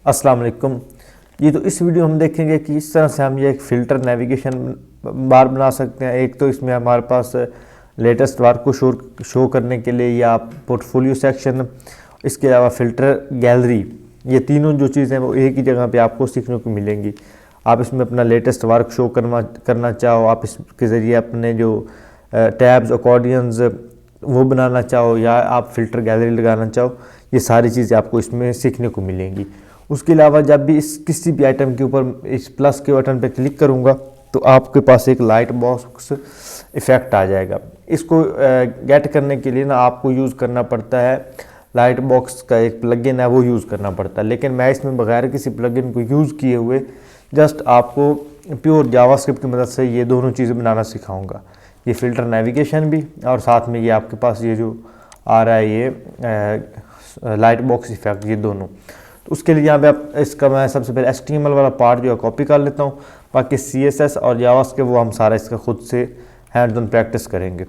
अस्सलाम वालेकुम। ये तो इस वीडियो हम देखेंगे कि इस तरह से हम ये एक फ़िल्टर नेविगेशन बार बना सकते हैं। एक तो इसमें हमारे पास लेटेस्ट वर्क को शो करने के लिए या पोर्टफोलियो सेक्शन, इसके अलावा फ़िल्टर गैलरी, ये तीनों जो चीज़ें वो एक ही जगह पे आपको सीखने को मिलेंगी। आप इसमें अपना लेटेस्ट वर्क शो करना चाहो, आप इसके ज़रिए अपने जो टैब्स अकॉर्डियंस वो बनाना चाहो, या आप फ़िल्टर गैलरी लगाना चाहो, ये सारी चीज़ें आपको इसमें सीखने को मिलेंगी। उसके अलावा जब भी इस किसी भी आइटम के ऊपर इस प्लस के बटन पे क्लिक करूँगा तो आपके पास एक लाइट बॉक्स इफ़ेक्ट आ जाएगा। इसको गेट करने के लिए ना आपको यूज़ करना पड़ता है, लाइट बॉक्स का एक प्लगइन है वो यूज़ करना पड़ता है। लेकिन मैं इसमें बगैर किसी प्लगइन को यूज़ किए हुए जस्ट आपको प्योर जावास्क्रिप्ट की मदद से ये दोनों चीज़ें बनाना सिखाऊंगा। ये फ़िल्टर नेविगेशन भी और साथ में ये आपके पास ये जो आ रहा है ये लाइट बॉक्स इफ़ेक्ट, ये दोनों। तो उसके लिए यहाँ पे आप इसका मैं सबसे पहले HTML वाला पार्ट जो है कॉपी कर लेता हूँ। बाकी CSS और जावास्क्रिप्ट वो हम सारा इसका खुद से हैंड ऑन प्रैक्टिस करेंगे।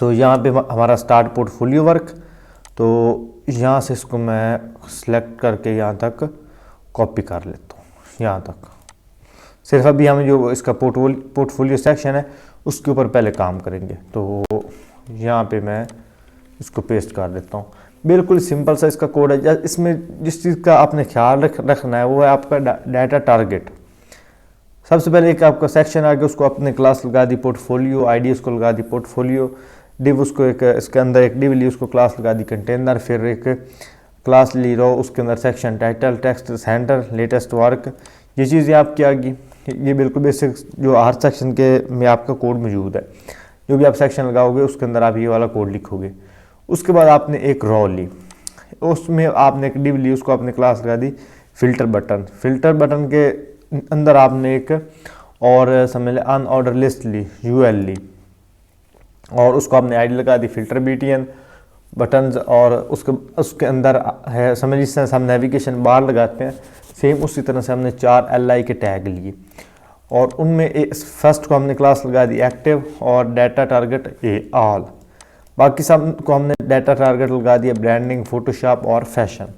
तो यहाँ पे हमारा स्टार्ट पोर्टफोलियो वर्क, तो यहाँ से इसको मैं सिलेक्ट करके यहाँ तक कॉपी कर लेता हूँ, यहाँ तक। सिर्फ अभी हम जो इसका पोर्टफोलियो सेक्शन है उसके ऊपर पहले काम करेंगे। तो यहाँ पे मैं इसको पेस्ट कर देता हूँ। बिल्कुल सिंपल सा इसका कोड है। इसमें जिस चीज़ का आपने ख्याल रखना है वो है आपका डाटा टारगेट। सबसे पहले एक आपका सेक्शन आ गया, उसको अपने क्लास लगा दी पोर्टफोलियो, ID उसको लगा दी पोर्टफोलियो, डिव उसको एक इसके अंदर एक डिव ली, उसको क्लास लगा दी कंटेनर, फिर एक क्लास ली रो, उसके अंदर section title, text centre, latest work, ये चीज़ें आपकी आ गई। ये बिल्कुल बेसिक जो हर सेक्शन के में आपका कोड मौजूद है। जो भी आप सेक्शन लगाओगे उसके अंदर आप ये वाला कोड लिखोगे। उसके बाद आपने एक रो ली, उसमें आपने एक डिव ली, उसको आपने क्लास लगा दी फ़िल्टर बटन। फ़िल्टर बटन के अंदर आपने एक और समझ लें अनऑर्डर लिस्ट ली, UL ली, और उसको आपने ID लगा दी फ़िल्टर BTN बटन्स। और उसके अंदर है समझ लीजिए हम नेविगेशन बार लगाते हैं, सेम उसी तरह से हमने 4 LI के टैग लिए और उनमें फर्स्ट को हमने क्लास लगा दी एक्टिव और डाटा टारगेट ऑल। बाकी सब को हमने डाटा टारगेट लगा दिया ब्रांडिंग, फोटोशॉप और फैशन।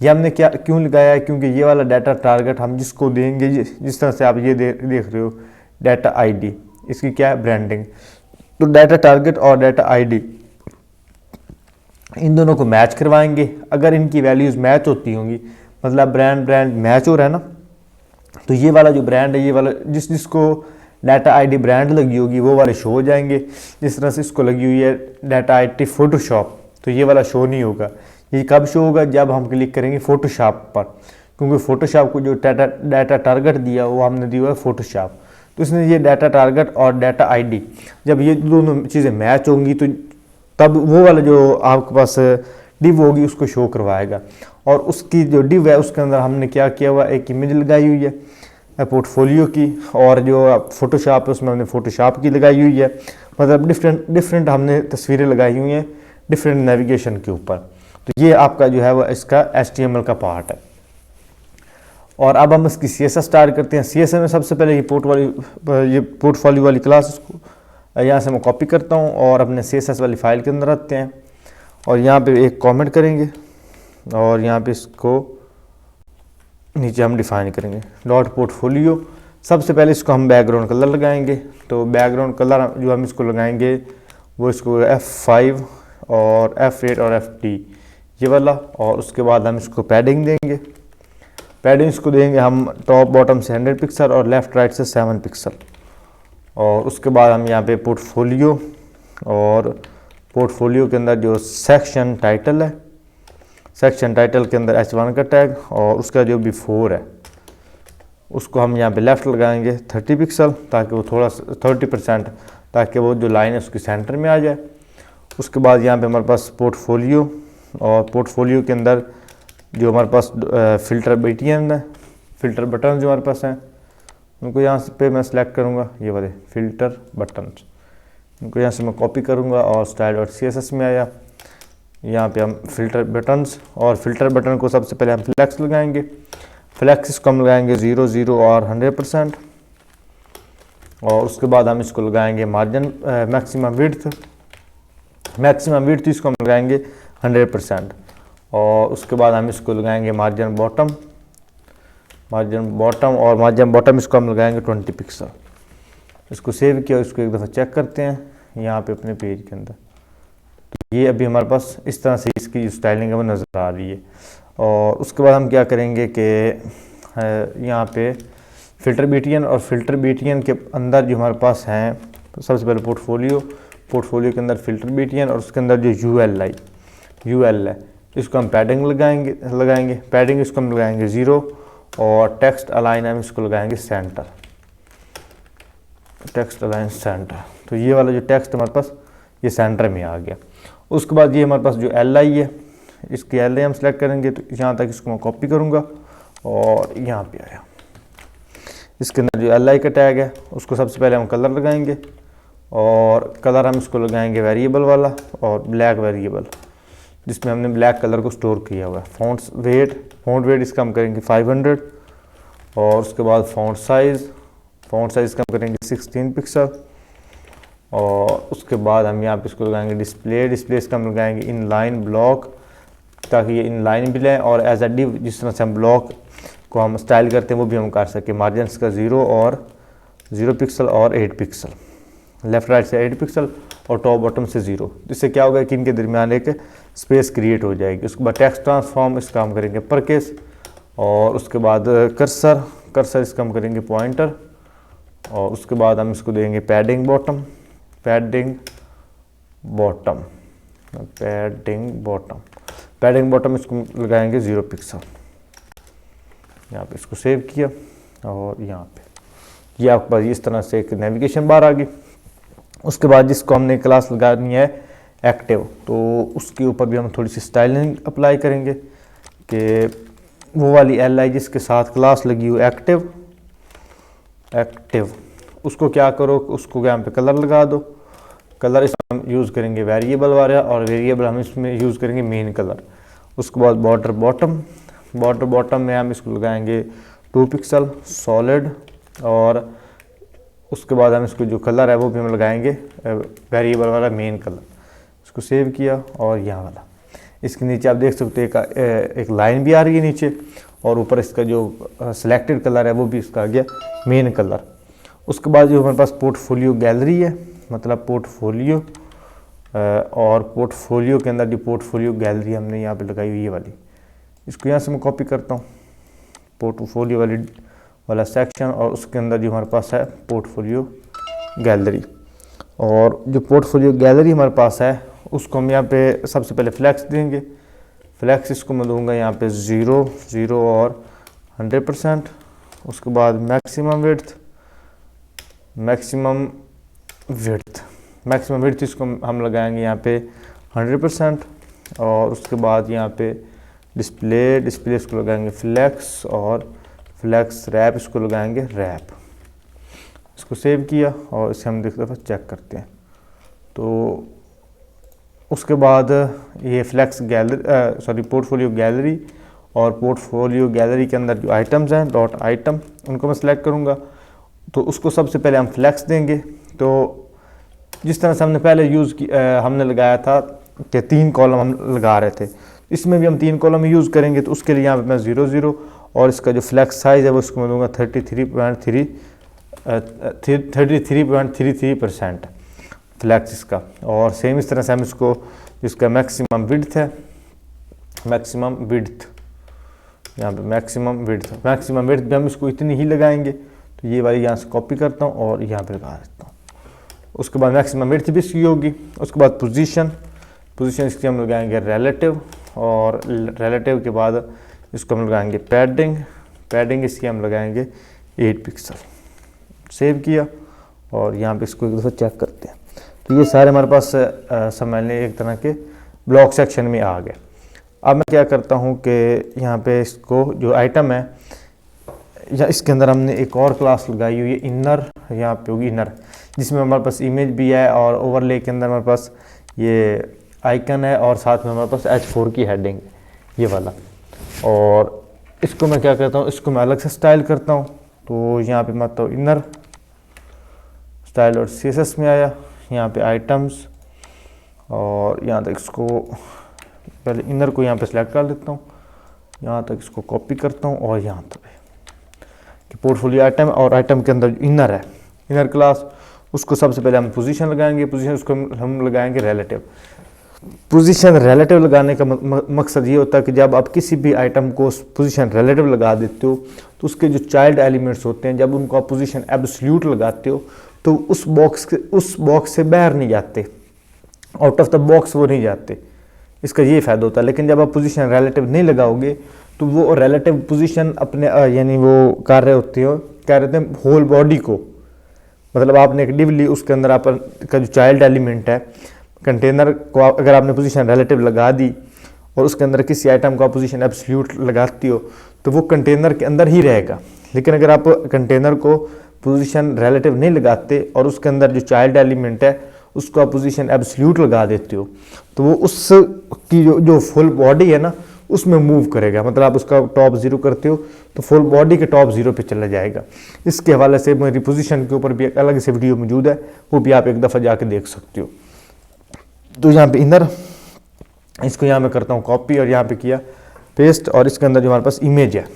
ये हमने क्यों लगाया है, क्योंकि ये वाला डाटा टारगेट हम जिसको देंगे, जिस तरह से आप ये देख रहे हो डाटा ID, इसकी क्या है ब्रांडिंग। तो डाटा टारगेट और डाटा ID इन दोनों को मैच करवाएंगे। अगर इनकी वैल्यूज़ मैच होती होंगी, मतलब ब्रांड मैच हो रहा है ना, तो ये वाला जो ब्रांड है, ये वाला जिसको डाटा ID ब्रांड लगी होगी वो वाले शो हो जाएंगे। जिस तरह से इसको लगी हुई है डाटा ID फोटोशॉप, तो ये वाला शो नहीं होगा। ये कब शो होगा, जब हम क्लिक करेंगे फोटोशॉप पर, क्योंकि फोटोशॉप को जो डाटा टारगेट दिया वो हमने दिया है फोटोशॉप। तो इसने ये डाटा टारगेट और डाटा ID जब ये दोनों चीज़ें मैच होंगी तो तब वो वाला जो आपके पास डिव होगी उसको शो करवाएगा। और उसकी जो डिव है उसके अंदर हमने क्या किया हुआ, एक इमेज लगाई हुई है पोर्टफोलियो की, और जो फोटोशॉप है उसमें हमने फोटोशॉप की लगाई हुई है। मतलब डिफरेंट हमने तस्वीरें लगाई हुई हैं डिफरेंट नेविगेशन के ऊपर। तो ये आपका जो है वो इसका HTML का पार्ट है। और अब हम इसकी CSS स्टार्ट करते हैं। CSS में सबसे पहले ये पोर्टफोलियो वाली क्लास, इसको यहाँ से मैं कॉपी करता हूँ और अपने CSS वाली फाइल के अंदर आते हैं और यहाँ पे एक कमेंट करेंगे और यहाँ पे इसको नीचे हम डिफाइन करेंगे डॉट पोर्टफोलियो। सबसे पहले इसको हम बैकग्राउंड कलर लगाएंगे। तो बैकग्राउंड कलर जो हम इसको लगाएंगे वो इसको F5 और F8 और FT ये वाला, और उसके बाद हम इसको पैडिंग देंगे। पैडिंग इसको देंगे हम टॉप बॉटम से 100 पिक्सल और लेफ़्ट राइट से 7 पिक्सल। और उसके बाद हम यहाँ पे पोर्टफोलियो, और पोर्टफोलियो के अंदर जो सेक्शन टाइटल है, सेक्शन टाइटल के अंदर H1 का टैग, और उसका जो B4 है उसको हम यहाँ पे लेफ़्ट लगाएंगे 30 पिक्सल, ताकि वो थोड़ा 30%, ताकि वो जो लाइन है उसकी सेंटर में आ जाए। उसके बाद यहाँ पे हमारे पास पोर्टफोलियो, और पोर्टफोलियो के अंदर जो हमारे पास फ़िल्टर BTN है, फ़िल्टर बटन जो हमारे पास हैं उनको यहाँ पे मैं सिलेक्ट करूँगा, ये वाले फ़िल्टर बटन, इनको यहाँ से मैं कॉपी करूँगा और style.css में आया। यहाँ पे हम फ़िल्टर बटन्स, और फ़िल्टर बटन को सबसे पहले हम फ्लैक्स लगाएंगे। फ्लैक्स इसको हम लगाएंगे 0, 0 और 100%। और उसके बाद हम इसको लगाएंगे मार्जिन मैक्सिमम विड्थ इसको हम लगाएंगे 100%। और उसके बाद हम इसको लगाएंगे मार्जिन बॉटम, और मार्जिन बॉटम इसको हम लगाएंगे 20 पिक्सल। इसको सेव किया, इसको एक दफ़ा चेक करते हैं यहाँ पे अपने पेज के अंदर। तो ये अभी हमारे पास इस तरह से इसकी स्टाइलिंग है वो नज़र आ रही है। और उसके बाद हम क्या करेंगे कि यहाँ पे फ़िल्टर BTN, और फ़िल्टर BTN के अंदर जो हमारे पास हैं, सबसे पहले पोर्टफोलियो के अंदर फ़िल्टर BTN, और उसके अंदर जो UL है, इसको हम पैडिंग लगाएंगे। पैडिंग इसको हम लगाएंगे 0, और टेक्स्ट अलाइन हम इसको लगाएंगे सेंटर, टेक्स्ट अलाइन सेंटर। तो ये वाला जो टेक्स्ट हमारे पास ये सेंटर में आ गया। उसके बाद ये हमारे पास जो LI है, इसकी LI हम सेलेक्ट करेंगे। तो यहाँ तक इसको मैं कॉपी करूँगा और यहाँ पे आया, इसके अंदर जो LI का टैग है उसको सबसे पहले हम कलर लगाएंगे, और कलर हम इसको लगाएंगे वेरिएबल वाला और ब्लैक वेरिएबल, जिसमें हमने ब्लैक कलर को स्टोर किया हुआ है। फ़ॉन्ट वेट इसका हम करेंगे 500, और उसके बाद फ़ॉन्ट साइज़ का हम करेंगे 16 पिक्सल, और उसके बाद हम यहाँ पे इसको लगाएंगे डिस्प्ले इसका हम लगाएंगे इनलाइन ब्लॉक, ताकि ये इनलाइन भी लें, और एज अ डिव जिस तरह से हम ब्लॉक को हम स्टाइल करते हैं वो भी हम कर सकें। मार्जिन का 0 पिक्सल और 8 पिक्सल, लेफ़्ट राइट से 8 पिक्सल और टॉप बॉटम से 0। इससे क्या होगा कि इनके दरमियान एक स्पेस क्रिएट हो जाएगी। उसके बाद टेक्स्ट ट्रांसफॉर्म इसका हम करेंगे अपर केस, और उसके बाद कर्सर इसका हम करेंगे पॉइंटर, और उसके बाद हम इसको देंगे पैडिंग बॉटम इसको लगाएंगे 0 पिक्सल। यहाँ पे इसको सेव किया, और यहाँ पे ये आपके पास इस तरह से एक नेविगेशन बार आ गई। उसके बाद जिसको हमने क्लास लगानी है एक्टिव, तो उसके ऊपर भी हम थोड़ी सी स्टाइलिंग अप्लाई करेंगे कि वो वाली LI जिसके साथ क्लास लगी हुई एक्टिव, उसको क्या करो, उसको यहाँ पे कलर लगा दो। कलर इसमें हम यूज़ करेंगे वेरिएबल वाला, और वेरिएबल हम इसमें यूज़ करेंगे मेन कलर। उसके बाद बॉर्डर बॉटम में हम इसको लगाएंगे 2 पिक्सल सॉलिड, और उसके बाद हम इसको जो कलर है वो भी हम लगाएंगे वेरिएबल वाला मेन कलर। इसको सेव किया, और यहाँ वाला इसके नीचे आप देख सकते हैं एक लाइन भी आ रही है नीचे, और ऊपर इसका जो सिलेक्टेड कलर है वो भी इसका आ गया मेन कलर। उसके बाद जो हमारे पास पोर्टफोलियो गैलरी है, मतलब पोर्टफोलियो, और पोर्टफोलियो के अंदर जो पोर्टफोलियो गैलरी हमने यहाँ पे लगाई हुई ये वाली, इसको यहाँ से मैं कॉपी करता हूँ, पोर्टफोलियो वाला सेक्शन, और उसके अंदर जो हमारे पास है पोर्टफोलियो गैलरी। और जो पोर्टफोलियो गैलरी हमारे पास है उसको हम यहाँ पे सबसे पहले फ्लैक्स देंगे। फ्लैक्स इसको मैं दूंगा यहाँ पे 0 और 100%। उसके बाद मैक्सिमम विड्थ इसको हम लगाएंगे यहाँ पे 100%। और उसके बाद यहाँ पे डिस्प्ले इसको लगाएंगे फ्लैक्स, और फ्लैक्स रैप इसको लगाएंगे रैप। इसको सेव किया, और इसे हम एक दफ़ा चेक करते हैं। तो उसके बाद ये पोर्टफोलियो गैलरी, और पोर्टफोलियो गैलरी के अंदर जो आइटम्स हैं डॉट आइटम, उनको मैं सेलेक्ट करूँगा। तो उसको सबसे पहले हम फ्लैक्स देंगे। तो जिस तरह से हमने पहले हमने लगाया था कि 3 कॉलम हम लगा रहे थे, इसमें भी हम 3 कॉलम यूज़ करेंगे। तो उसके लिए यहाँ पे मैं 0 और इसका जो फ्लैक्स साइज़ है वो इसको मैं दूँगा 33.33% फ्लैक्स इसका। और सेम इस तरह से हम इसको, इसका मैक्सिमम विड्थ यहाँ पे मैक्सिमम विड्थ भी हम इसको इतनी ही लगाएंगे। तो ये वाली यहाँ से कॉपी करता हूँ और यहाँ पे लगा देता हूँ। उसके बाद मैक्सिमम विड्थ भी इसकी होगी। उसके बाद पोजीशन इसकी हम लगाएंगे रिलेटिव, और रिलेटिव के बाद इसको हम लगाएंगे पैडिंग इसकी हम लगाएंगे 8 पिक्सल। सेव किया, और यहाँ पे इसको एक दफ़ा चेक करते हैं। तो ये सारे हमारे पास समझने एक तरह के ब्लॉक सेक्शन में आ गए। अब मैं क्या करता हूँ कि यहाँ पे इसको जो आइटम है, या इसके अंदर हमने एक और क्लास लगाई हुई है इनर, यहाँ पे होगी इनर, जिसमें हमारे पास इमेज भी है, और ओवरले के अंदर हमारे पास ये आइकन है, और साथ में हमारे पास H4 की हेडिंग ये वाला। और इसको मैं क्या करता हूँ, इसको मैं अलग से स्टाइल करता हूँ। तो यहाँ पे मैं तो इनर स्टाइल और CSS में आया, यहाँ पे आइटम्स, और यहाँ तक इसको पहले इनर को यहाँ पे सिलेक्ट कर लेता हूँ, यहाँ तक इसको कॉपी करता हूँ और यहाँ तक कि पोर्टफोलियो आइटम और आइटम के अंदर इनर है, इनर क्लास, उसको सबसे पहले हम पोजीशन लगाएंगे, पोजीशन उसको हम लगाएंगे रिलेटिव। पोजीशन रिलेटिव लगाने का मकसद ये होता है कि जब आप किसी भी आइटम को पोजीशन रिलेटिव लगा देते हो तो उसके जो चाइल्ड एलिमेंट्स होते हैं, जब उनको आप पोजीशन एब्सोल्यूट लगाते हो तो उस बॉक्स से बाहर नहीं जाते, आउट ऑफ द बॉक्स वो नहीं जाते, इसका ये फ़ायदा होता है। लेकिन जब आप पोजीशन रिलेटिव नहीं लगाओगे तो वो रिलेटिव पोजीशन अपने यानी वो कर रहे होते हैं होल बॉडी को, मतलब आपने एक डिव ली, उसके अंदर आप का जो चाइल्ड एलिमेंट है कंटेनर को अगर आपने पोजीशन रिलेटिव लगा दी और उसके अंदर किसी आइटम को आप पोजीशन एब्सोल्यूट लगाती हो तो वो कंटेनर के अंदर ही रहेगा। लेकिन अगर आप कंटेनर को पोजीशन रिलेटिव नहीं लगाते और उसके अंदर जो चाइल्ड एलिमेंट है उसको आप पोजीशन एब्सोल्यूट लगा देते हो तो वो उसकी जो फुल बॉडी है ना उसमें मूव करेगा, मतलब आप उसका टॉप 0 करते हो तो फुल बॉडी के टॉप 0 पे चला जाएगा। इसके हवाले से मेरी पोजीशन के ऊपर भी एक अलग से वीडियो मौजूद है, वो भी आप एक दफ़ा जाके देख सकते हो। तो यहाँ पे इनर, इसको यहाँ मैं करता हूँ कॉपी और यहाँ पे किया पेस्ट, और इसके अंदर जो हमारे पास इमेज है,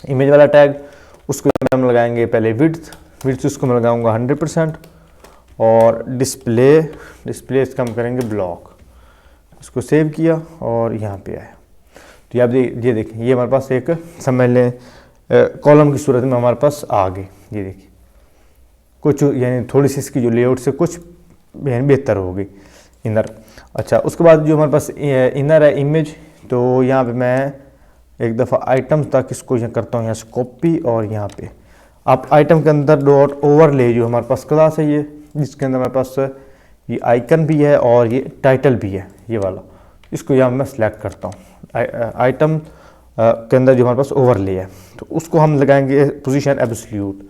इमेज वाला टैग, उसको हम लगाएंगे पहले विड्थ उसको मैं लगाऊंगा 100% और डिस्प्ले इसका हम करेंगे ब्लॉक। इसको सेव किया और यहाँ पे आया तो आप ये देखें, ये हमारे पास एक समझ लें कॉलम की सूरत में हमारे पास आ गए। ये देखिए कुछ यानी थोड़ी सी इसकी जो लेआउट से कुछ बेहतर हो गई इनर। अच्छा, उसके बाद जो हमारे पास इनर है इमेज, तो यहाँ पे मैं एक दफ़ा आइटम्स तक इसको यहाँ करता हूँ, यहाँ से कॉपी और यहाँ पे आप आइटम के अंदर डॉट ओवरले जो हमारे पास क्लास है ये, जिसके अंदर हमारे पास ये आइकन भी है और ये टाइटल भी है, ये वाला, इसको यहाँ मैं सिलेक्ट करता हूँ। आइटम के अंदर जो हमारे पास ओवरले है तो उसको हम लगाएंगे पोजीशन एब्सोल्यूट,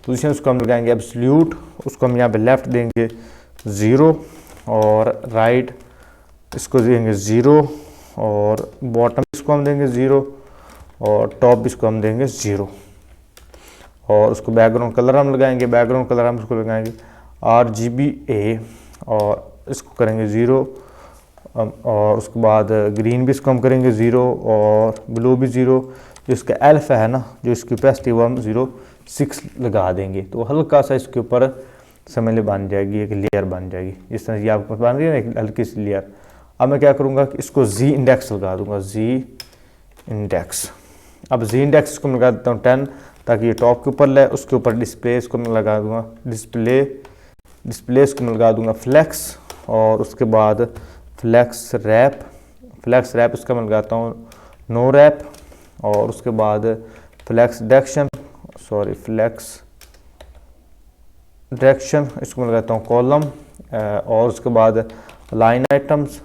पोजीशन उसको हम लगाएंगे एब्सोल्यूट, उसको हम यहाँ पे लेफ़्ट देंगे 0 और राइट इसको देंगे 0 और बॉटम इसको हम देंगे 0 और टॉप इसको हम देंगे 0 और उसको बैकग्राउंड कलर हम लगाएंगे, बैकग्राउंड कलर हम उसको लगाएंगे RGBA और इसको करेंगे 0 और उसके बाद ग्रीन भी इसको हम करेंगे 0 और ब्लू भी 0, जो इसका अल्फा है ना, जो इसकी ओपेसिटी वो हम 0.6 लगा देंगे तो हल्का सा इसके ऊपर समझ ले बन जाएगी, एक लेयर बन जाएगी, जिस तरह ये आपको बन रही है ना एक हल्की सी लेयर। अब मैं क्या करूँगा कि इसको Z इंडेक्स लगा दूंगा, Z इंडेक्स। अब Z इंडेक्स को मैं लगा देता हूँ 10 ताकि ये टॉप के ऊपर ले, उसके ऊपर डिस्प्ले इसको मैं लगा दूंगा डिस्प्ले इसको मैं लगा दूंगा फ्लैक्स और उसके बाद फ्लैक्स रैप इसका मैं लगाता हूँ नो रैप और उसके बाद फ्लैक्स डायरेक्शन इसको मैं लगाता हूँ कॉलम और उसके बाद लाइन आइटम्स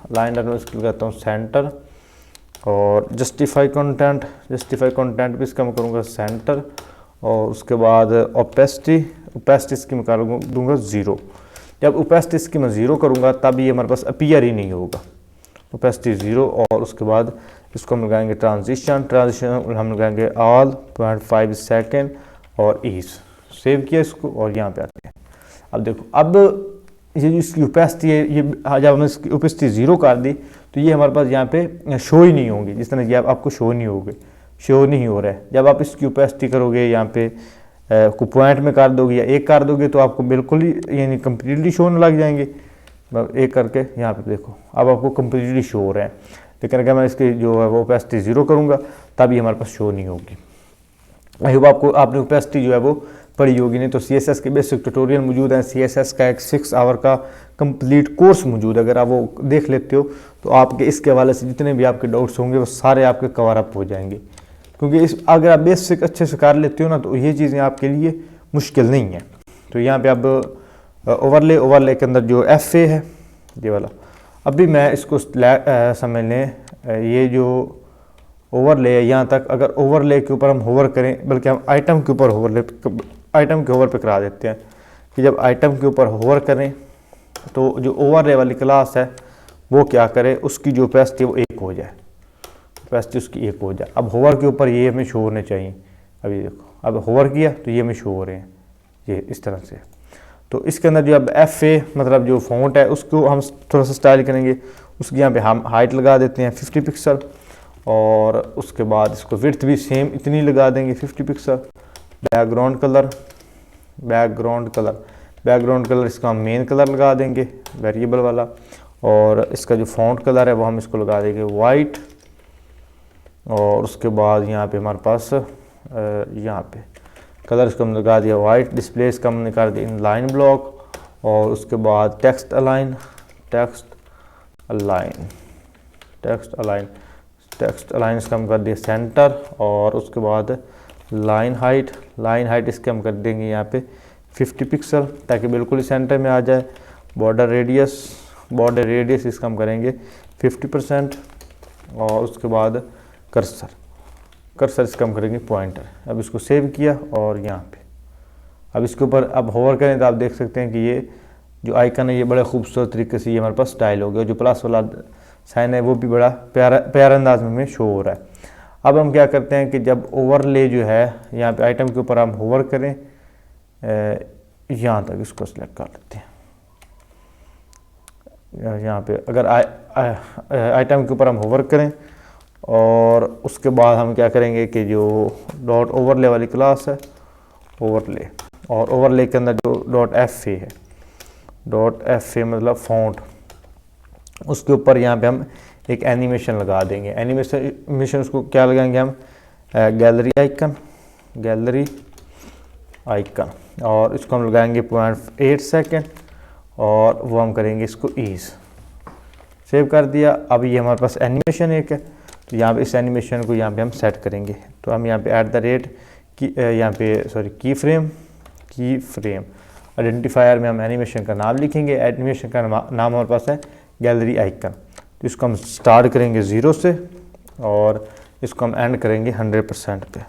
इसको लगाता हूँ सेंटर और जस्टिफाई कंटेंट भी इसका मैं करूँगा सेंटर और उसके बाद ओपेसिटी इसकी मैं कर दूँगा 0। जब ओपेसिटी इसकी मैं 0 करूँगा तब ये हमारे पास अपीयर ही नहीं होगा, ओपेसिटी 0 और उसके बाद इसको हम लगाएंगे ट्रांजिशन हम लगाएंगे ऑल 0.5 सेकेंड और ईज। सेव किया इसको और यहाँ पे आते हैं। अब देखो, अब ये जो इसकी ओपेसिटी है, ये जब हमने इसकी ओपेसिटी 0 कर दी तो ये हमारे पास यहाँ पे शो ही नहीं होंगी, जिस तरह ये आपको शो नहीं हो रहा है। जब आप इसकी ओपेसिटी करोगे यहाँ पे को पॉइंट में कर दोगे या एक कर दोगे तो आपको बिल्कुल ही यानी कम्प्लीटली शो होने लग जाएंगे। एक करके यहाँ पे देखो अब आपको कम्प्लीटली शो हो रहे हैं, लेकिन अगर मैं इसकी जो है वो ओपेसिटी 0 करूँगा तब ये हमारे पास शो नहीं होगी। आई होप आपने ओपेसिटी जो है वो पढ़ी होगी, नहीं तो CSS के बेसिक ट्यूटोरियल मौजूद हैं। CSS का एक 6 आवर का कंप्लीट कोर्स मौजूद है, अगर आप वो देख लेते हो तो आपके इसके हवाले से जितने भी आपके डाउट्स होंगे वो सारे आपके कवर अप हो जाएंगे, क्योंकि अगर आप बेसिक अच्छे से कर लेते हो ना तो ये चीज़ें आपके लिए मुश्किल नहीं है। तो यहाँ पे अब ओवरले के अंदर जो FA है ये वाला, अभी मैं इसको समझ लें ये जो ओवरले है यहाँ तक, अगर ओवरले के ऊपर हम होवर करें, बल्कि हम आइटम के ऊपर होवर पे करा देते हैं कि जब आइटम के ऊपर होवर करें तो जो ओवरले वाली क्लास है वो क्या करे, उसकी जो ओपेसिटी वो 1 हो जाए, ओपेसिटी उसकी 1 हो जाए। अब होवर के ऊपर ये हमें शो होने चाहिए। अभी देखो, अब होवर किया तो ये हमें शो हो रहे हैं ये इस तरह से। तो इसके अंदर जो अब FA मतलब जो फ़ॉन्ट है उसको हम थोड़ा सा स्टाइल करेंगे। उसके यहाँ पे हम हाइट लगा देते हैं 50 पिक्सल, और उसके बाद इसको विड्थ भी सेम इतनी लगा देंगे 50 पिक्सल। बैकग्राउंड कलर इसका हम मेन कलर लगा देंगे वेरिएबल वाला, और इसका जो फ़ॉन्ट कलर है वो हम इसको लगा देंगे वाइट। और उसके बाद यहाँ पे हमारे पास यहाँ पे कलर इसको हम लगा दिया वाइट। डिस्प्ले इसका हमने कर दिया इन लाइन ब्लॉक, और उसके बाद टेक्स्ट अलाइन इसका हम कर दिया सेंटर, और उसके बाद लाइन हाइट इसके हम कर देंगे यहाँ पे 50 पिक्सल ताकि बिल्कुल ही सेंटर में आ जाए। बॉर्डर रेडियस इसका हम करेंगे 50%, और उसके बाद कर्सर इसका हम करेंगे पॉइंटर। अब इसको सेव किया, और यहाँ पे अब इसके ऊपर अब होवर करें तो आप देख सकते हैं कि ये जो आइकन है ये बड़े खूबसूरत तरीके से ये हमारे पास स्टाइल हो गया। जो प्लस वाला साइन है वो भी बड़ा प्यारा अंदाज में शो हो रहा है। अब हम क्या करते हैं कि जब ओवरले जो है यहाँ पे आइटम के ऊपर हम होवर करें, यहाँ तक इसको सिलेक्ट कर लेते हैं। यहाँ पे अगर आइटम के ऊपर हम होवर करें, और उसके बाद हम क्या करेंगे कि जो डॉट ओवरले वाली क्लास है ओवरले, और ओवरले के अंदर जो डॉट एफ ए मतलब फ़ॉन्ट, उसके ऊपर यहाँ पे हम एक एनिमेशन लगा देंगे। एनिमेशन उसको क्या लगाएंगे हम गैलरी आइकन, और इसको हम लगाएंगे 0.8 सेकेंड, और वो हम करेंगे इसको ईज। सेव कर दिया। अब ये हमारे पास एनिमेशन एक है, तो यहाँ पे इस एनिमेशन को यहाँ पे हम सेट करेंगे। तो हम यहाँ पे की फ्रेम आइडेंटिफायर में हम एनिमेशन का नाम लिखेंगे। एनिमेशन का नाम हमारे पास है गैलरी आइकन। तो इसको हम स्टार्ट करेंगे 0 से, और इसको हम एंड करेंगे 100% पे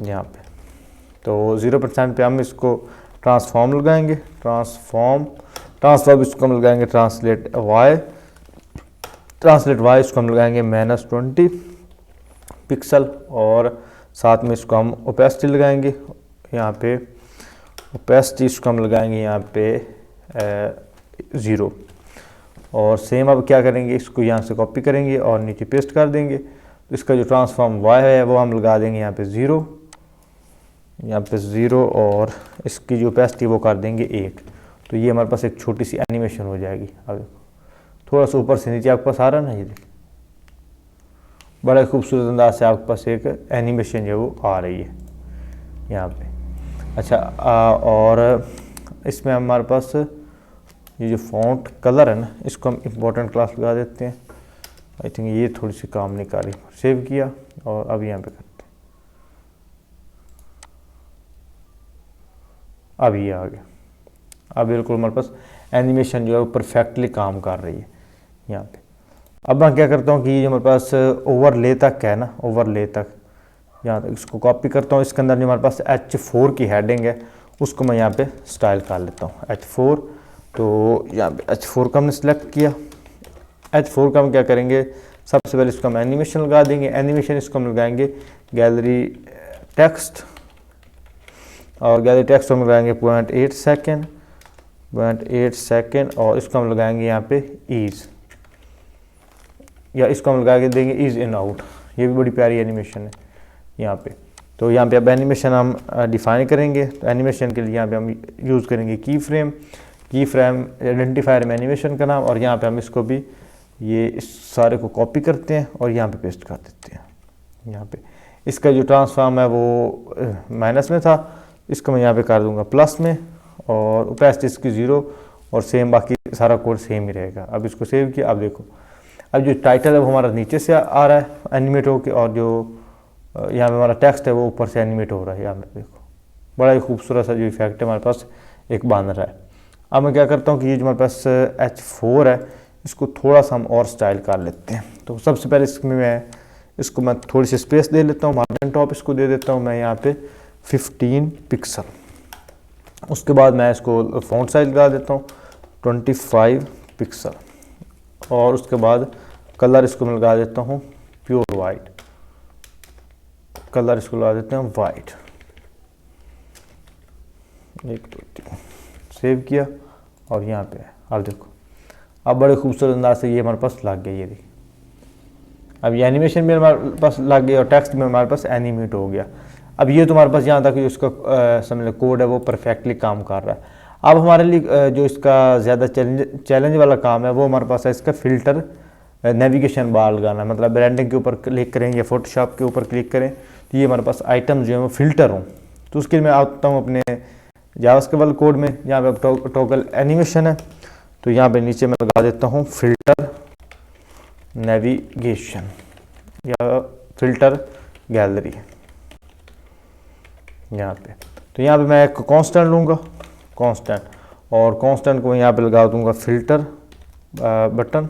यहाँ पे। तो 0% पे हम इसको ट्रांसफॉर्म लगाएंगे, ट्रांसफॉर्म इसको हम लगाएंगे ट्रांसलेट वाई इसको हम लगाएंगे -20 पिक्सल, और साथ में इसको हम ओपेसिटी लगाएंगे। यहाँ पे ओपेसिटी इसको हम लगाएंगे यहाँ पे 0, और सेम अब क्या करेंगे इसको यहाँ से कॉपी करेंगे और नीचे पेस्ट कर देंगे। तो इसका जो ट्रांसफॉर्म वाई है वो हम लगा देंगे यहाँ पे 0, और इसकी जो ओपेसिटी वो कर देंगे 1। तो ये हमारे पास एक छोटी सी एनिमेशन हो जाएगी। अब थोड़ा सा ऊपर से नीचे आपके पास आ रहा है ना, ये देखिए बड़ा खूबसूरत अंदाज से आपके पास एक एनिमेशन जो वो आ रही है यहाँ पे। अच्छा, और इसमें हमारे पास ये जो फ़ॉन्ट कलर है ना, इसको हम इम्पोर्टेंट क्लास लगा देते हैं। आई थिंक ये थोड़ी सी काम नहीं कर रही। सेव किया, और अब यहाँ पे करते हैं। अब ये आ गया। अब बिल्कुल हमारे पास एनिमेशन जो है वो परफेक्टली काम कर रही है यहाँ पे। अब मैं क्या करता हूँ कि ये जो हमारे पास ओवरले तक है ना, ओवरले तक यहाँ तक इसको कॉपी करता हूँ। इसके अंदर जो हमारे पास H4 की हेडिंग है उसको मैं यहाँ पे स्टाइल कर लेता हूँ H4। तो यहाँ पे H4 का हमने सेलेक्ट किया। H4 का हम क्या करेंगे, सबसे पहले इसको हम एनिमेशन लगा देंगे। एनिमेशन इसको हम लगाएंगे गैलरी टेक्स्ट, और गैलरी टेक्स्ट हम लगाएंगे 0.8 सेकेंड, और इसको हम लगाएंगे यहाँ पे ईज, या इसको हम लगा के देंगे ईज इन आउट। ये भी बड़ी प्यारी एनिमेशन है यहाँ पे। तो यहाँ पे अब एनिमेशन हम डिफाइन करेंगे। तो एनिमेशन के लिए यहाँ पे हम यूज़ करेंगे की फ्रेम आइडेंटिफायर में एनिमेशन का नाम, और यहाँ पे हम इसको भी ये इस सारे को कॉपी करते हैं और यहाँ पे पेस्ट कर देते हैं। यहाँ पे इसका जो ट्रांसफॉर्म है वो माइनस में था, इसको मैं यहाँ पे कर दूंगा प्लस में, और ओपेसिटी इसकी 0, और सेम बाकी सारा कोड सेम ही रहेगा। अब इसको सेव किया। अब देखो, अब जो टाइटल है वो हमारा नीचे से आ रहा है एनिमेट होके, और जो यहाँ पे हमारा टेक्स्ट है वो ऊपर से एनिमेट हो रहा है। यहाँ पे देखो बड़ा ही खूबसूरत सा जो इफेक्ट है हमारे पास एक बन रहा है। अब मैं क्या करता हूँ कि ये जो हमारे पास H4 है इसको थोड़ा सा हम और स्टाइल कर लेते हैं। तो सबसे पहले इसको मैं थोड़ी सी स्पेस दे लेता हूँ, मार्जिन टॉप इसको दे देता हूँ मैं यहाँ पे 15 पिक्सल। उसके बाद मैं इसको फ़ॉन्ट साइज लगा देता हूँ 25 पिक्सल, और उसके बाद कलर इसको मैं लगा देता हूँ प्योर वाइट, कलर इसको लगा देते हैं वाइट। 1 2 3 सेव किया और यहाँ पे अब देखो, अब बड़े खूबसूरत अंदाज से ये हमारे पास लग गया। ये देखिए अब ये एनिमेशन भी हमारे पास लग गया और टेक्स्ट में हमारे पास एनिमेट हो गया। अब ये तुम्हारे पास यहाँ तक उसका समझ लो कोड है वो परफेक्टली काम कर रहा है। अब हमारे लिए जो इसका ज़्यादा चैलेंज वाला काम है वो हमारे पास है इसका फ़िल्टर नेविगेशन बार लगाना। मतलब ब्रांडिंग के ऊपर क्लिक करें या फोटोशॉप के ऊपर क्लिक करें तो ये हमारे पास आइटम जो है वो फ़िल्टर हों। तो उसके लिए मैं आता हूँ अपने जावास्क्रिप्ट वाले कोड में, यहाँ पे टॉगल एनिमेशन है तो यहाँ पे नीचे मैं लगा देता हूँ फ़िल्टर नेविगेशन या फ़िल्टर गैलरी यहाँ पे। तो यहाँ पे मैं एक कांस्टेंट लूँगा, कांस्टेंट, और कांस्टेंट को यहाँ पे लगा दूँगा फ़िल्टर बटन,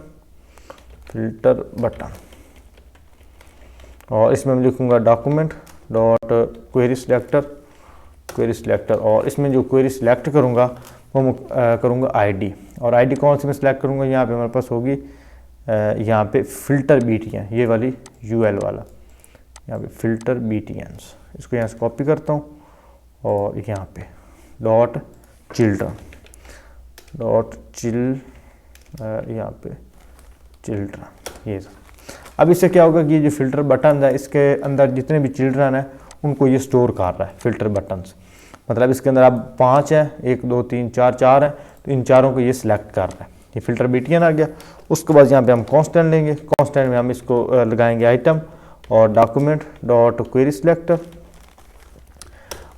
और इसमें मैं लिखूँगा डॉक्यूमेंट डॉट क्वेरी सिलेक्टर, और इसमें जो क्वेरी सिलेक्ट करूँगा वो मैं करूँगा आईडी, और आईडी कौन सी मैं सिलेक्ट करूँगा, यहाँ पे हमारे पास होगी यहाँ पे फ़िल्टर BTN, ये वाली UL वाला, यहाँ पे फ़िल्टर BTNs। इसको यहाँ से कॉपी करता हूँ और यहाँ पे डॉट चिल्ड्रन यहाँ पे चिल्ड्रन, ये। अब इससे क्या होगा कि ये जो फ़िल्टर बटन है इसके अंदर जितने भी चिल्ड्रन है उनको ये स्टोर कर रहा है फ़िल्टर बटन्स। मतलब इसके अंदर अब 5 है, 1 2 3 4 है, तो इन चारों को ये सिलेक्ट कर रहा है। ये फ़िल्टर BTN आ गया। उसके बाद यहाँ पे हम कांस्टेंट लेंगे, कांस्टेंट में हम इसको लगाएंगे आइटम और डॉक्यूमेंट डॉट क्वेरी सिलेक्टर।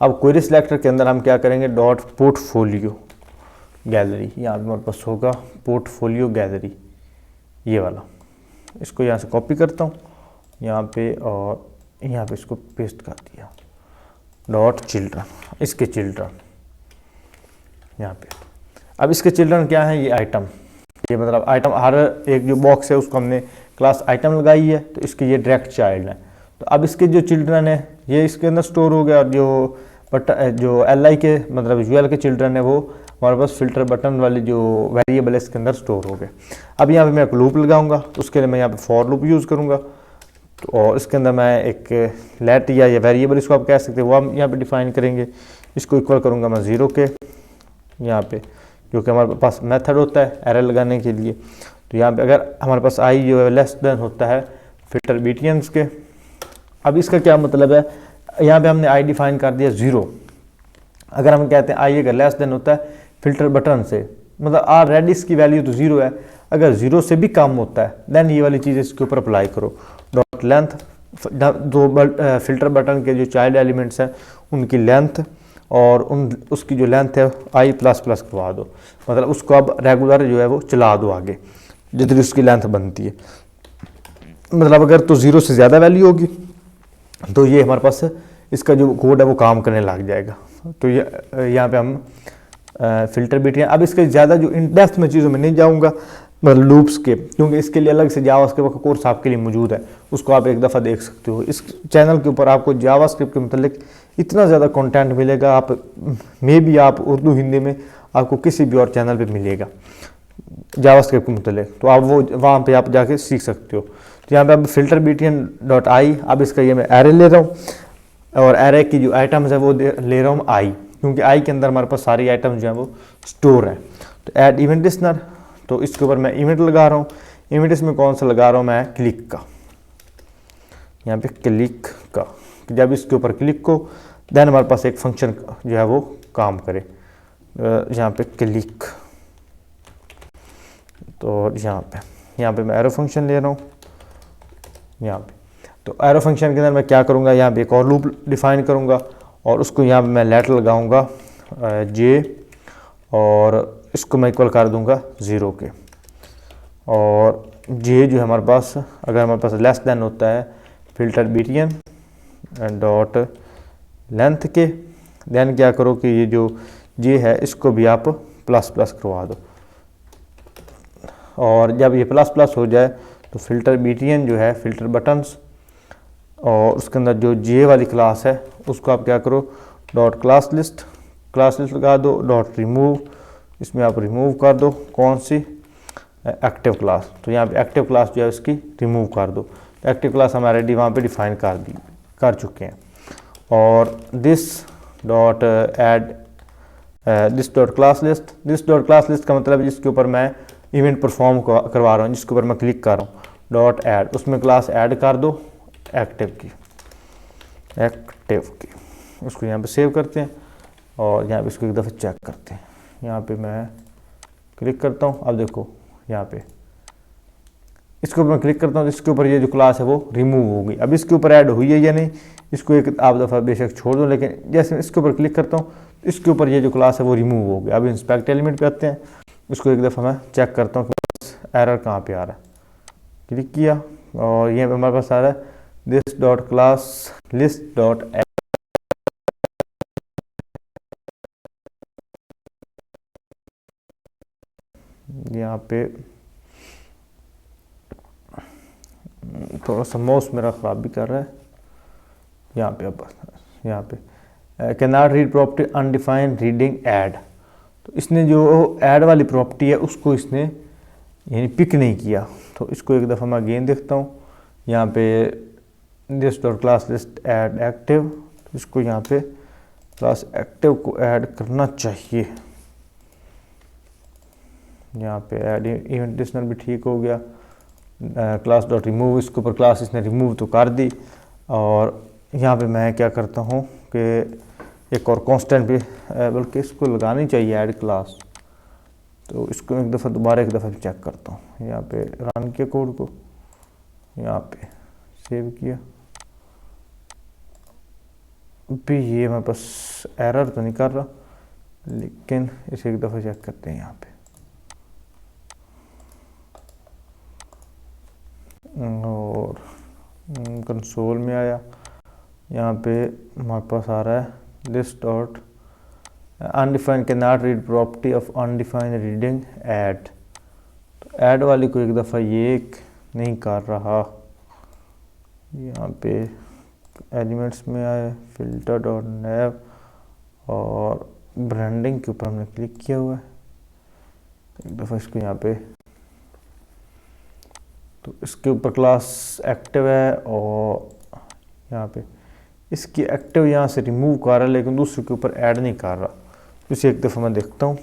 अब क्वेरी सिलेक्टर के अंदर हम क्या करेंगे, डॉट पोर्टफोलियो गैलरी, यहाँ पे हमारे पास होगा पोर्टफोलियो गैलरी, ये वाला। इसको यहाँ से कॉपी करता हूँ यहाँ पे और यहाँ पे इसको पेस्ट कर दिया, डॉट चिल्ड्रन, इसके चिल्ड्रन यहाँ पे। अब इसके चिल्ड्रन क्या है, ये आइटम, ये मतलब आइटम हर एक जो बॉक्स है उसको हमने क्लास आइटम लगाई है तो इसके ये डायरेक्ट चाइल्ड है। तो अब इसके जो चिल्ड्रन है ये इसके अंदर स्टोर हो गया, और जो LI के मतलब UL के चिल्ड्रन है वो हमारे पास फ़िल्टर बटन वाली जो वेरिएबल है इसके अंदर स्टोर हो गए। अब यहाँ पे मैं एक लूप लगाऊंगा, तो उसके लिए मैं यहाँ पे फॉर लूप यूज़ करूँगा, तो और इसके अंदर मैं एक लेट या वेरिएबल इसको आप कह सकते हैं वो हम यहाँ पे डिफाइन करेंगे। इसको इक्वल करूँगा मैं 0 के, यहाँ पे जो कि हमारे पास मेथड होता है एरर लगाने के लिए। तो यहाँ पे अगर हमारे पास आई जो है लेस देन होता है फ़िल्टर BTNs के। अब इसका क्या मतलब है, यहाँ पे हमने आई डिफाइन कर दिया 0। अगर हम कहते हैं आई अगर लेस देन होता है फ़िल्टर बटन से, मतलब ऑलरेडी इसकी वैल्यू तो 0 है, अगर 0 से भी कम होता है देन ये वाली चीज़ इसके ऊपर अप्लाई करो। डॉट लेंथ, दो फ़िल्टर बटन के जो चाइल्ड एलिमेंट्स हैं उनकी लेंथ और उसकी जो लेंथ है I++ करवा दो, मतलब उसको अब रेगुलर जो है वो चला दो आगे जितनी उसकी लेंथ बनती है। मतलब अगर तो 0 से ज़्यादा वैल्यू होगी तो ये हमारे पास इसका जो कोड है वो काम करने लग जाएगा। तो ये यहाँ पे हम फ़िल्टर BTN। अब इसके ज़्यादा जो इन डेप्थ में चीज़ों में नहीं जाऊँगा मतलब लूप्स के, क्योंकि इसके लिए अलग से जावास्क्रिप्ट का कोर्स आपके लिए मौजूद है, उसको आप एक दफ़ा देख सकते हो। इस चैनल के ऊपर आपको जावास्क्रिप्ट के मतलब इतना ज़्यादा कंटेंट मिलेगा, आप भी आप उर्दू हिंदी में आपको किसी भी और चैनल पे मिलेगा जावास्क्रिप्ट के मतलब, तो आप वो वहाँ पे आप जाके सीख सकते हो। तो यहाँ पे अब फ़िल्टर BTN.I, अब इसका ये मैं एरे ले रहा हूँ और एरे की जो आइटम्स है वो ले रहा हूँ I, क्योंकि I के अंदर हमारे पास सारी आइटम्स जो हैं वो स्टोर हैं। तो ऐड इवेंट लिस्नर, तो इसके ऊपर मैं इवेंट लगा रहा हूँ। इवेंट इसमें कौन सा लगा रहा हूँ मैं, क्लिक का, यहाँ पे क्लिक का। जब इसके ऊपर क्लिक को देन हमारे पास एक फंक्शन जो है वो काम करे, यहाँ पे क्लिक, तो यहाँ पे मैं एरो फंक्शन ले रहा हूँ यहाँ पे। तो एरो फंक्शन के अंदर मैं क्या करूँगा, यहाँ पे एक और लूप डिफाइन करूँगा और उसको यहाँ पे मैं लेट लगाऊँगा J, और इसको मैं इक्वल कर दूँगा 0 के, और J जो है हमारे पास अगर हमारे पास लेस देन होता है फ़िल्टर BTN डॉट लेंथ के, देन क्या करो कि ये जो J है इसको भी आप ++ करवा दो, और जब ये ++ हो जाए तो फ़िल्टर BTN जो है फ़िल्टर बटन्स, और उसके अंदर जो J वाली क्लास है उसको आप क्या करो, डॉट क्लास लिस्ट लगा दो, डॉट रिमूव, इसमें आप रिमूव कर दो कौन सी, एक्टिव क्लास। तो यहाँ पे एक्टिव क्लास जो है उसकी रिमूव कर दो। तो एक्टिव क्लास हम ऑलरेडी वहाँ पे डिफाइन कर चुके हैं। और this dot add this dot class list. This dot class list का मतलब जिसके ऊपर मैं इवेंट परफॉर्म करवा रहा हूँ, जिसके ऊपर मैं क्लिक कर रहा हूँ, डॉट ऐड, उसमें क्लास ऐड कर दो एक्टिव की, उसको यहाँ पे सेव करते हैं और यहाँ पे इसको एक दफ़ा चेक करते हैं। यहाँ पे मैं क्लिक करता हूँ, अब देखो यहाँ पे इसके ऊपर मैं क्लिक करता हूँ तो इसके ऊपर ये जो क्लास है वो रिमूव हो गई। अब इसके ऊपर ऐड हुई है या नहीं, इसको एक आप दफ़ा बेशक छोड़ दो, लेकिन जैसे इसके ऊपर क्लिक करता हूँ तो इसके ऊपर ये जो क्लास है वो रिमूव हो गई। अब इंस्पेक्ट एलिमेंट पे आते हैं, इसको एक दफ़ा मैं चेक करता हूँ कि एरर कहाँ पे आ रहा है। क्लिक किया और ये हमारे पास आ रहा है this dot class list dot add. यहाँ पे थोड़ा सा माउस मेरा ख़राब भी कर रहा है। यहाँ पे अब यहाँ पे can not read property undefined reading add, तो इसने जो ऐड वाली प्रॉपर्टी है उसको इसने यानी पिक नहीं किया। तो इसको एक दफ़ा मैं अगेन देखता हूँ, यहाँ पे this dot class list add active, तो इसको यहाँ पे क्लास एक्टिव को ऐड करना चाहिए। यहाँ पे ऐड इवेंट लिस्टनर भी ठीक हो गया। क्लास डॉट रिमूव, इसके ऊपर क्लास इसने रिमूव तो कर दी। और यहाँ पे मैं क्या करता हूँ कि एक और कांस्टेंट भी बल्कि इसको लगानी चाहिए ऐड क्लास, तो इसको एक दफ़ा दोबारा एक दफ़ा चेक करता हूँ। यहाँ पे रन किया कोड को, यहाँ पे सेव किया, भी ये मेरे पास एरर तो नहीं कर रहा, लेकिन इसे एक दफ़ा चेक करते हैं। यहाँ पे और कंसोल में आया, यहाँ पे हमारे पास आ रहा है this dot undefined can not read property of undefined reading add. तो ऐड वाली को एक दफ़ा ये नहीं कर रहा। यहाँ पे एलिमेंट्स में आए फिल्टर डॉट नैव और ब्रांडिंग के ऊपर हमने क्लिक किया हुआ है। एक दफ़ा इसको यहाँ पे, तो इसके ऊपर क्लास एक्टिव है और यहाँ पे इसकी एक्टिव यहाँ से रिमूव कर रहा है, लेकिन दूसरे के ऊपर ऐड नहीं कर रहा। तो इसे एक दफ़ा मैं देखता हूँ।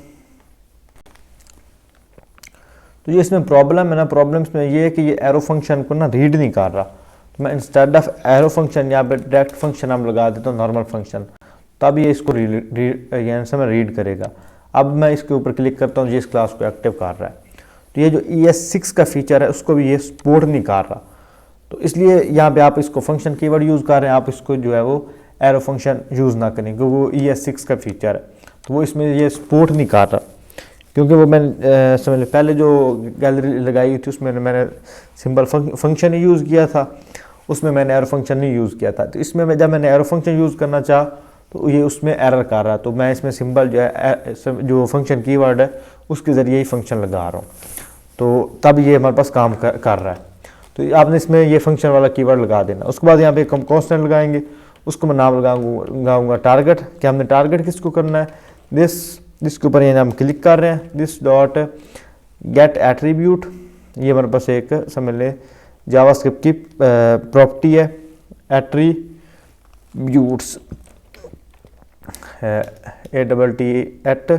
तो ये इसमें प्रॉब्लम है ना, प्रॉब्लम इसमें ये है कि ये एरो फंक्शन को ना रीड नहीं कर रहा। तो मैं इंस्टेड ऑफ एरो फंक्शन यहाँ पे डायरेक्ट फंक्शन हम लगा देता हूँ, नॉर्मल फंक्शन, तब ये इसको यानी से रीड करेगा। अब मैं इसके ऊपर क्लिक करता हूँ, ये इस क्लास को एक्टिव कर रहा है। तो ये जो ES6 का फीचर है उसको भी ये सपोर्ट नहीं कर रहा। तो इसलिए यहाँ पे आप इसको फंक्शन कीवर्ड यूज़ कर रहे हैं, आप इसको जो है वो एरो फंक्शन यूज़ ना करें, क्योंकि वो ES6 का फीचर है, तो वो इसमें ये सपोर्ट नहीं कर रहा। क्योंकि वो मैंने समझ लें पहले जो गैलरी लगाई थी उसमें मैंने सिंपल फंक्शन ही यूज़ किया था, उसमें मैंने एरो फंक्शन नहीं यूज़ किया था। तो इसमें जब मैंने एरो फंक्शन यूज़ करना चाहा तो ये उसमें एरर कर रहा है। तो मैं इसमें सिंपल जो है जो फंक्शन कीवर्ड है उसके ज़रिए ही फंक्शन लगा रहा हूँ, तो तब ये हमारे पास काम कर रहा है। तो आपने इसमें ये फंक्शन वाला कीवर्ड लगा देना। उसके बाद यहाँ पे हम कांस्टेंट लगाएंगे, उसको मैं नाम लगाऊंगा टारगेट। क्या हमने टारगेट किसको करना है, दिस के ऊपर ये नाम क्लिक कर रहे हैं, दिस डॉट गेट एट्रीब्यूट। ये हमारे पास एक समझ लें जावास्क्रिप्ट की प्रॉपर्टी है, एट्रीब्यूट्स एट,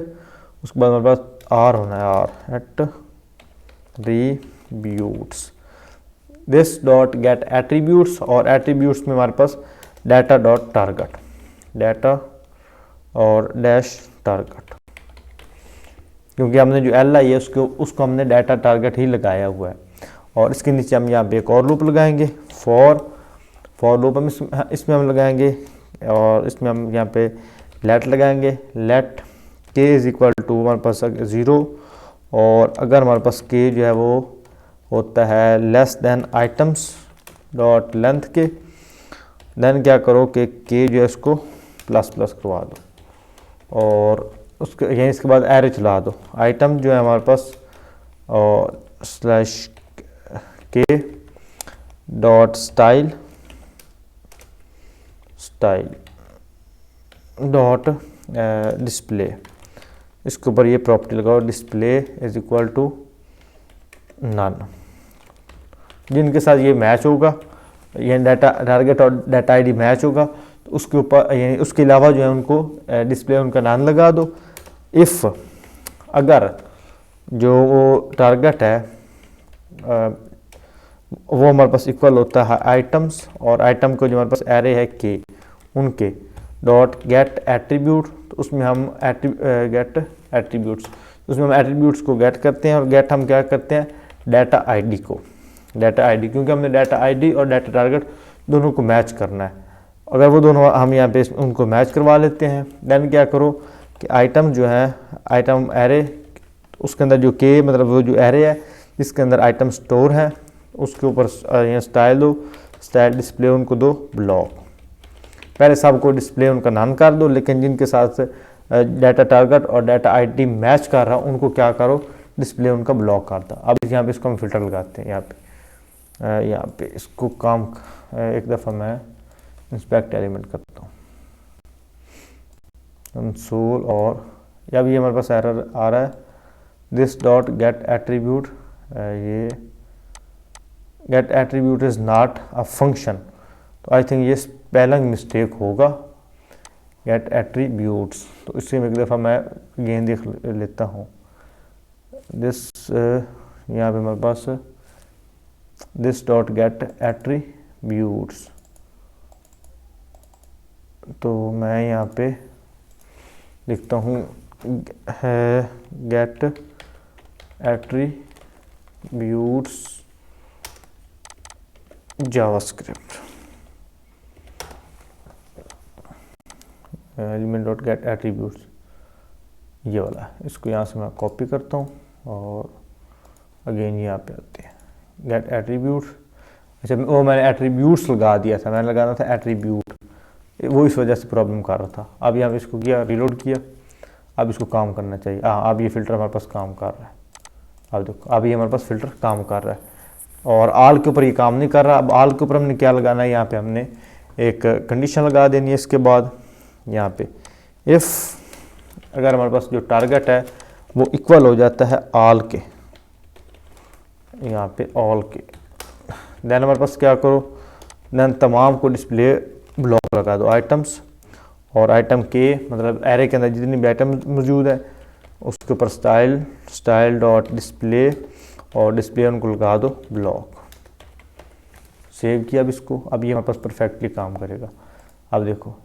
उसके बाद हमारे पास आर होना है, are attributes, this dot get attributes, और एट्रीब्यूट्स में हमारे पास डाटा डॉट टारगेट, डाटा और डैश टारगेट, क्योंकि हमने जो एल आई है उसको हमने डाटा टारगेट ही लगाया हुआ है। और इसके नीचे हम यहाँ पे एक और लूप लगाएंगे, फॉर लूप हम इसमें हम लगाएंगे, और इसमें हम यहाँ पे लेट लगाएंगे, लेट के इज इक्वल टू हमारे पास 0, और अगर हमारे पास के जो है वो होता है less than items dot length के, देन क्या करो कि के जो है इसको प्लस करवा दो, और उसके यहीं इसके बाद एरे चला दो, आइटम जो है हमारे पास और स्लैश के डॉट स्टाइल डॉट डिस्प्ले, इसके ऊपर ये प्रॉपर्टी लगाओ, display is equal to none, जिनके साथ ये मैच होगा, ये डाटा टारगेट और डाटा आईडी मैच होगा, तो उसके ऊपर यानी उसके अलावा जो है उनको डिस्प्ले उनका नन लगा दो। इफ़ अगर जो वो टारगेट है वो हमारे पास इक्वल होता है आइटम्स, और आइटम को जो हमारे पास एरे है के, उनके डॉट गेट एट्रीब्यूट, तो उसमें हम गेट एट्रीब्यूट्स, उसमें हम एट्रीब्यूट्स को गेट करते हैं, और गेट हम क्या करते हैं डाटा आईडी को, डाटा आईडी, क्योंकि हमने डाटा आईडी और डाटा टारगेट दोनों को मैच करना है। अगर वो दोनों हम यहाँ पे उनको मैच करवा लेते हैं, देन क्या करो कि आइटम जो है आइटम एरे, उसके अंदर जो के मतलब वो जो एरे है जिसके अंदर आइटम स्टोर है, उसके ऊपर यहाँ स्टाइल दो, स्टाइल डिस्प्ले उनको दो ब्लॉक। पहले सबको डिस्प्ले उनका नाम कर दो, लेकिन जिनके साथ डाटा टारगेट और डाटा आईडी मैच कर रहा उनको क्या करो डिस्प्ले उनका ब्लॉक कर दो। अब यहाँ पे इसको हम फिल्टर लगाते हैं, यहाँ पे इसको काम एक दफ़ा मैं इंस्पेक्ट एलिमेंट करता हूँ कंसोल, और या भी हमारे पास एरर आ रहा है दिस डॉट गेट एट्रीब्यूट, ये get attribute is not a function, तो आई थिंक ये स्पेलिंग मिस्टेक होगा गेट एट्रीब्यूट्स। तो इससे एक दफ़ा मैं अगेन देख लेता हूँ दिस, यहाँ पे हमारे पास दिस डॉट गेट एट्रीब्यूट्स, तो मैं यहाँ पे लिखता हूँ get attributes JavaScript element dot get attributes, ये वाला, इसको यहाँ से मैं कॉपी करता हूँ और अगेन यहाँ पे आते हैं गेट एट्रीब्यूट्स। अच्छा वो मैंने एट्रीब्यूट्स लगा दिया था, मैंने लगाना था एट्रीब्यूट, वो इस वजह से प्रॉब्लम कर रहा था। अब यहाँ पे इसको किया रीलोड किया, अब इसको काम करना चाहिए। हाँ अब ये फ़िल्टर हमारे पास काम कर रहा है, अब देखो अब ये हमारे पास फ़िल्टर काम कर रहा है, और आल के ऊपर ये काम नहीं कर रहा। अब आल के ऊपर हमने क्या लगाना है, यहाँ पे हमने एक कंडीशन लगा देनी है। इसके बाद यहाँ पे इफ़ अगर हमारे पास जो टारगेट है वो इक्वल हो जाता है आल के, यहाँ पे ऑल के, देन हमारे पास क्या करो, देन तमाम को डिस्प्ले ब्लॉक लगा दो आइटम्स, और आइटम के मतलब एरे के अंदर जितनी भी आइटम मौजूद है उसके ऊपर स्टाइल डॉट डिस्प्ले, और डिस्प्ले उनको लगा दो ब्लॉक। सेव किया अब इसको, अब ये हमारे पास परफेक्टली काम करेगा। अब देखो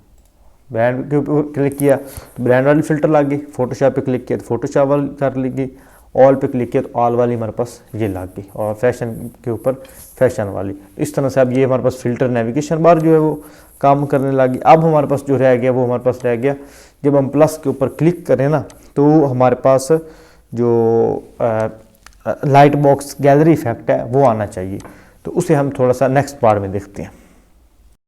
ब्रांड के ऊपर क्लिक किया तो ब्रांड वाली फ़िल्टर लग गई, फोटोशॉप पे क्लिक किया तो फोटोशॉप वाली कर लगी, ऑल पे क्लिक किया तो ऑल वाली हमारे पास ये लग गई, और फैशन के ऊपर फैशन वाली। इस तरह से अब ये हमारे पास फ़िल्टर नेविगेशन बार जो है वो काम करने लगी। अब हमारे पास जो रह गया वो हमारे पास रह गया, जब हम प्लस के ऊपर क्लिक करें ना तो हमारे पास जो लाइट बॉक्स गैलरी इफेक्ट है वो आना चाहिए, तो उसे हम थोड़ा सा नेक्स्ट पार्ट में देखते हैं।